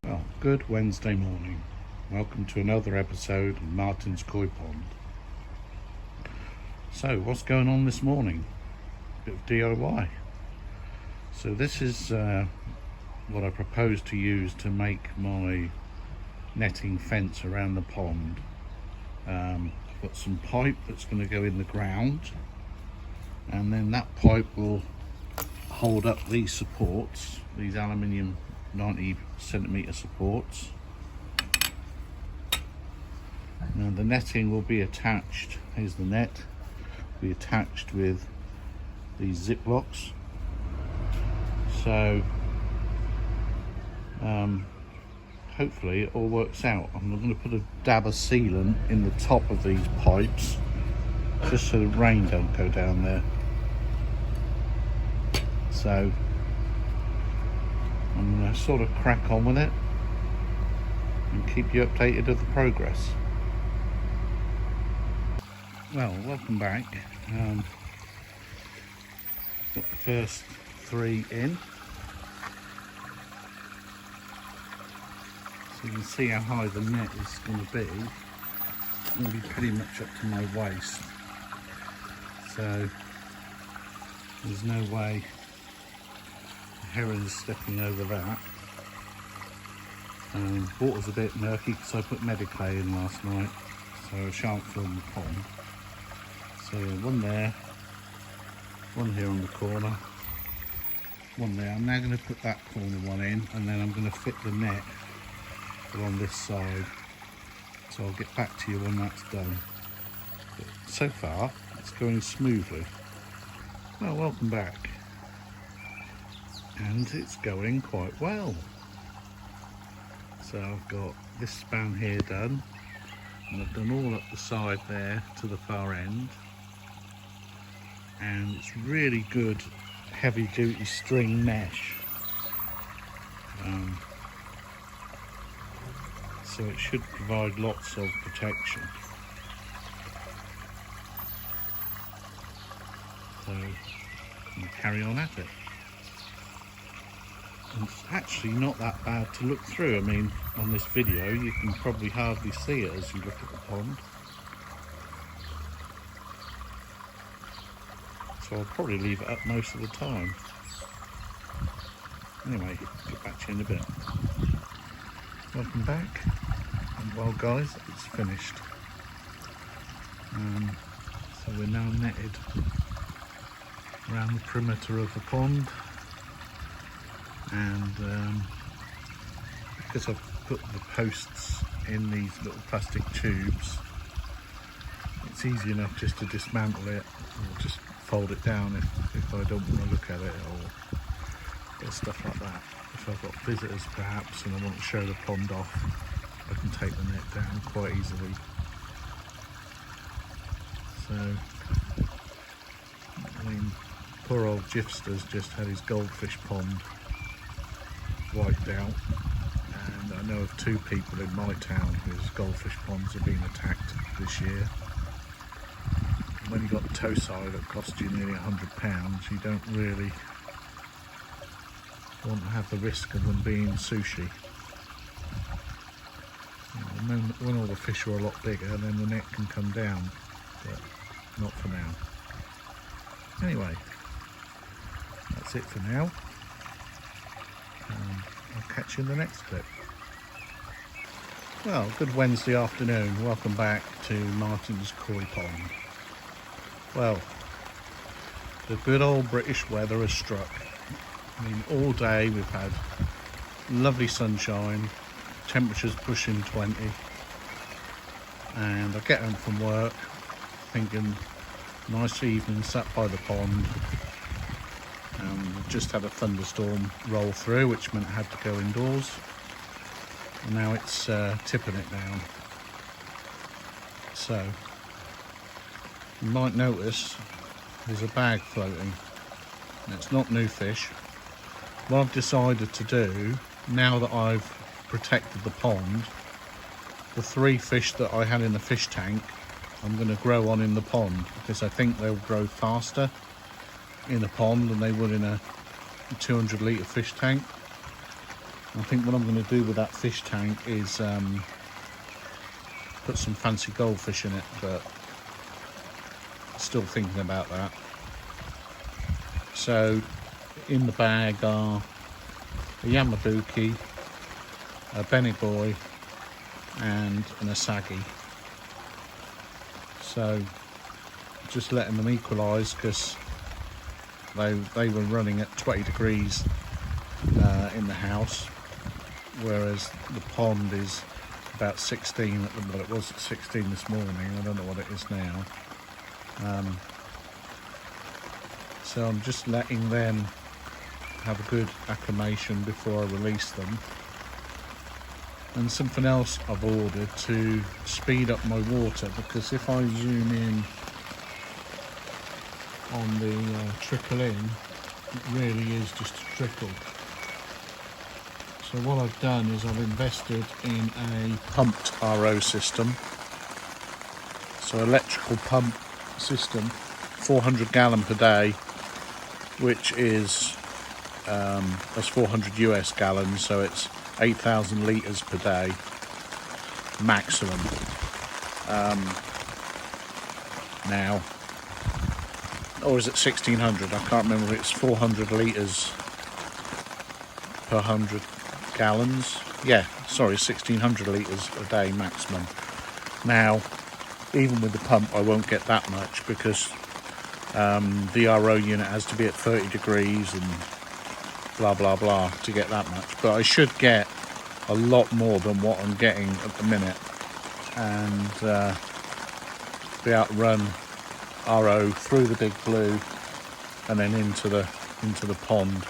Well, good Wednesday morning. Welcome to another episode of Martin's Koi Pond. So, what's going on this morning? Bit of DIY. So this is what I propose to use to make my netting fence around the pond. I've got some pipe that's going to go in the ground, and then that pipe will hold up these supports, these aluminium 90cm supports. Now the netting will be attached, here's the net, be attached with these Ziplocs. So hopefully it all works out. I'm going to put a dab of sealant in the top of these pipes just so the rain don't go down there. So I'm going to sort of crack on with it and keep you updated of the progress. Well, welcome back. Got the first 3 in. So you can see how high the net is going to be. It's going to be pretty much up to my waist. So there's no way heron's stepping over that. Water's a bit murky because I put Mediclay in last night, so I shan't film the pond. So one there, one here on the corner, one there. I'm now going to put that corner one in, and then I'm going to fit the net along this side. So I'll get back to you when that's done. But so far, it's going smoothly. Well, welcome back. And it's going quite well. So I've got this span here done, and I've done all up the side there to the far end, and it's really good heavy duty string mesh, so it should provide lots of protection. So we'll carry on at it. It's actually not that bad to look through. I mean, on this video you can probably hardly see it as you look at the pond. So I'll probably leave it up most of the time. Anyway, get back to you in a bit. Welcome back. And well guys, it's finished. So we're now netted around the perimeter of the pond. And because I've put the posts in these little plastic tubes, it's easy enough just to dismantle it or just fold it down if I don't want to look at it, or stuff like that. If I've got visitors perhaps and I want to show the pond off, I can take the net down quite easily. So, I mean, poor old Gifster's just had his goldfish pond wiped out, and I know of 2 people in my town whose goldfish ponds have been attacked this year. And when you got the tow-side that costs you nearly £100, you don't really want to have the risk of them being sushi. You know, when all the fish are a lot bigger, then the net can come down, but not for now. Anyway, that's it for now. I'll catch you in the next clip. Well, good Wednesday afternoon. Welcome back to Martin's Koi Pond. Well, the good old British weather has struck. I mean, all day we've had lovely sunshine, temperatures pushing 20, and I get home from work thinking, nice evening, sat by the pond. Just had a thunderstorm roll through, which meant I had to go indoors, and now it's tipping it down. So you might notice there's a bag floating, and it's not new fish. What I've decided to do, now that I've protected the pond, the 3 fish that I had in the fish tank I'm going to grow on in the pond, because I think they'll grow faster in a pond than they would in a 200 litre fish tank. I think what I'm going to do with that fish tank is put some fancy goldfish in it, but still thinking about that. So in the bag are a Yamabuki, a Benny Boy and an Asagi. So just letting them equalise, because they were running at 20 degrees in the house, whereas the pond is about 16 at the, well, it was 16 this morning, I don't know what it is now. So I'm just letting them have a good acclimation before I release them. And something else I've ordered to speed up my water, because if I zoom in on the trickle in, it really is just a trickle. So what I've done is I've invested in a pumped RO system. So electrical pump system, 400 gallon per day, which is that's 400 US gallons, so it's 8,000 litres per day maximum. Now, or is it 1,600? I can't remember. It's 400 litres per 100 gallons. Yeah, sorry, 1,600 litres a day maximum. Now, even with the pump, I won't get that much, because the RO unit has to be at 30 degrees and blah blah blah to get that much. But I should get a lot more than what I'm getting at the minute, and be able to run RO through the big blue and then into the pond.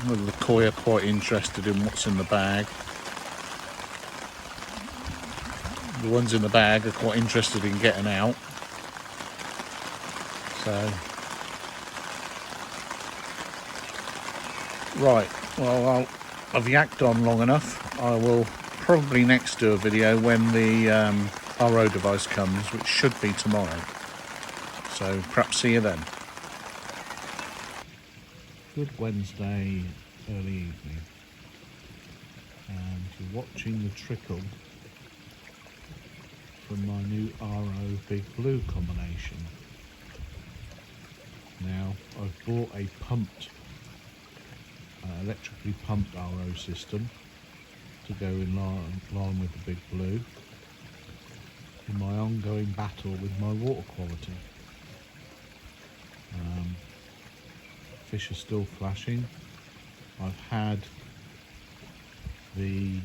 The koi are quite interested in what's in the bag. The ones in the bag are quite interested in getting out. So, right, well, I've yacked on long enough. I will probably next do a video when the RO device comes, which should be tomorrow. So perhaps see you then. Good Wednesday early evening, and you're watching the trickle from my new RO Big Blue combination. Now, I've bought a pumped, electrically pumped RO system to go in line with the Big Blue in my ongoing battle with my water quality. Fish are still flashing. I've had the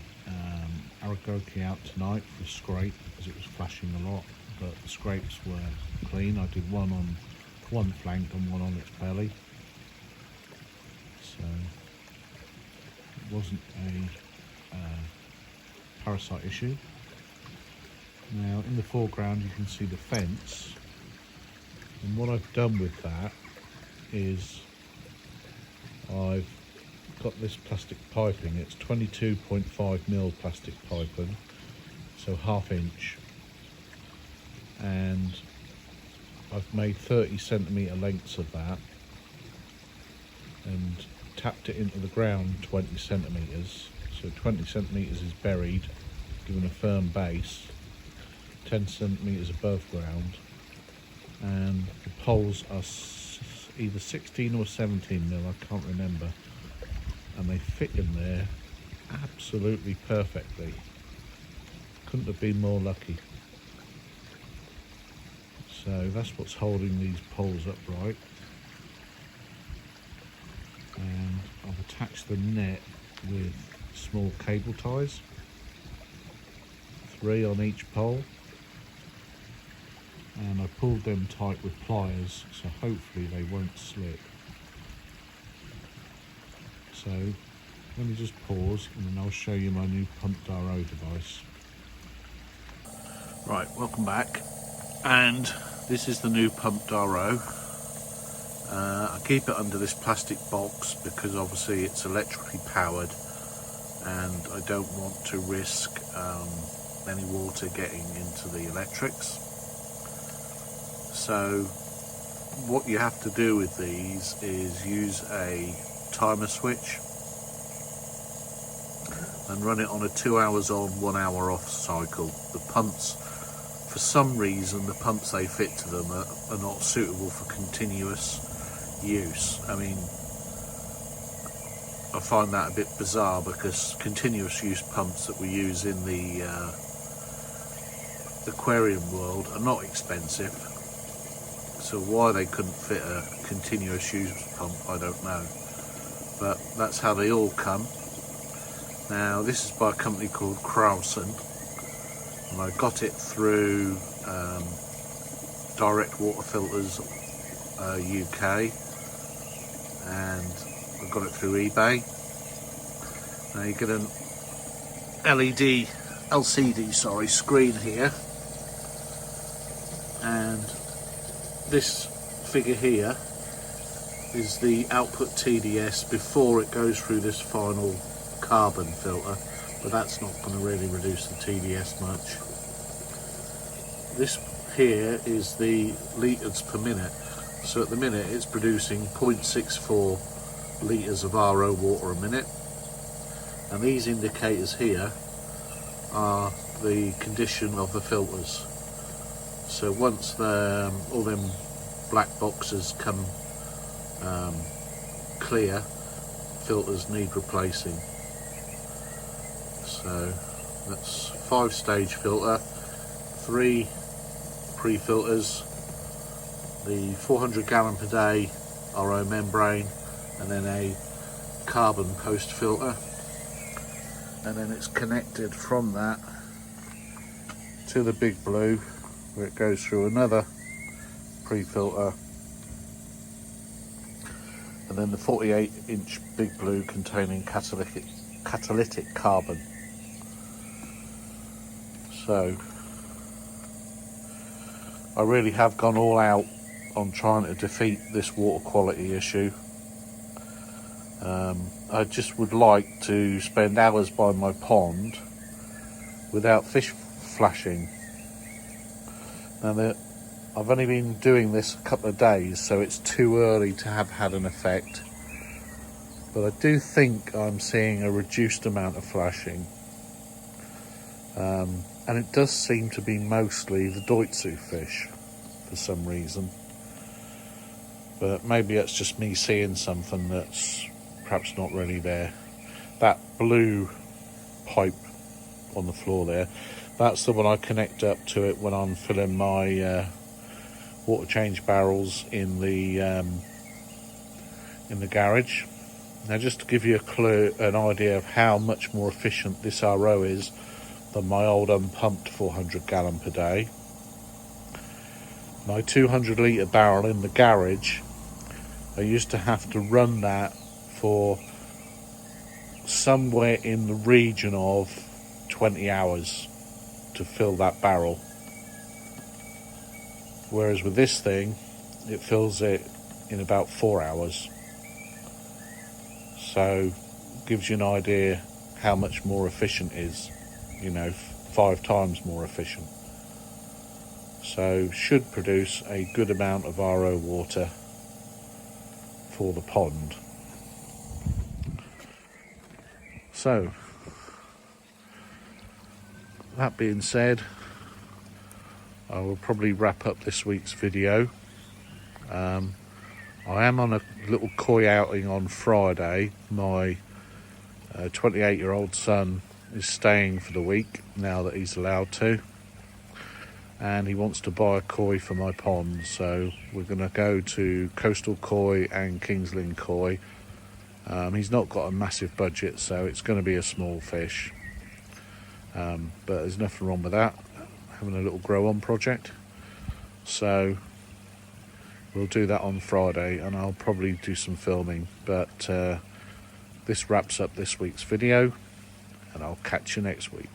Aragoki out tonight for a scrape, because it was flashing a lot, but the scrapes were clean. I did one on one flank and one on its belly, so it wasn't a parasite issue. Now in the foreground you can see the fence, and what I've done with that is I've got this plastic piping. It's 22.5mm plastic piping, so 1/2 inch, and I've made 30 centimetre lengths of that and tapped it into the ground 20 centimetres. So 20 centimetres is buried, given a firm base, 10 centimetres above ground, and the poles are either 16 or 17mm, I can't remember, and they fit in there absolutely perfectly. Couldn't have been more lucky. So that's what's holding these poles upright, and I've attached the net with small cable ties, 3 on each pole, and I pulled them tight with pliers, so hopefully they won't slip. So let me just pause and then I'll show you my new pumped RO device. Right, welcome back, and this is the new pumped RO. I keep it under this plastic box because obviously it's electrically powered, and I don't want to risk any water getting into the electrics. So what you have to do with these is use a timer switch and run it on a 2 hours on, 1 hour off cycle. The pumps, for some reason, the pumps they fit to them are not suitable for continuous use. I mean, I find that a bit bizarre because continuous use pumps that we use in the aquarium world are not expensive. So why they couldn't fit a continuous use pump, I don't know. But that's how they all come. Now this is by a company called Crowson, and I got it through Direct Water Filters UK, and I got it through eBay. Now you get an LCD screen here, and this figure here is the output TDS before it goes through this final carbon filter, but that's not going to really reduce the TDS much. This here is the litres per minute, so at the minute it's producing 0.64 litres of RO water a minute, and these indicators here are the condition of the filters. So once all them black boxes come clear, filters need replacing. So that's 5-stage filter, 3 pre-filters, the 400 gallon per day RO membrane, and then a carbon post filter, and then it's connected from that to the big blue, where it goes through another pre-filter, and then the 48-inch big blue containing catalytic carbon. So I really have gone all out on trying to defeat this water quality issue. I just would like to spend hours by my pond without fish flashing. Now I've only been doing this a couple of days, so it's too early to have had an effect, but I do think I'm seeing a reduced amount of flashing, and it does seem to be mostly the Doitsu fish for some reason, but maybe that's just me seeing something that's perhaps not really there. That blue pipe on the floor there, that's the one I connect up to it when I'm filling my water change barrels in the garage. Now, just to give you an idea of how much more efficient this RO is than my old unpumped 400 gallon per day, my 200 litre barrel in the garage, I used to have to run that for somewhere in the region of 20 hours to fill that barrel, whereas with this thing it fills it in about 4 hours. So gives you an idea how much more efficient it is, 5 times more efficient. So should produce a good amount of RO water for the pond. So that being said, I will probably wrap up this week's video. I am on a little koi outing on Friday. My 28-year-old son is staying for the week now that he's allowed to, and he wants to buy a koi for my pond, so we're going to go to Coastal Koi and King's Lynn Koi. He's not got a massive budget, so it's going to be a small fish, but there's nothing wrong with that, having a little grow on project. So we'll do that on Friday, and I'll probably do some filming, but this wraps up this week's video, and I'll catch you next week.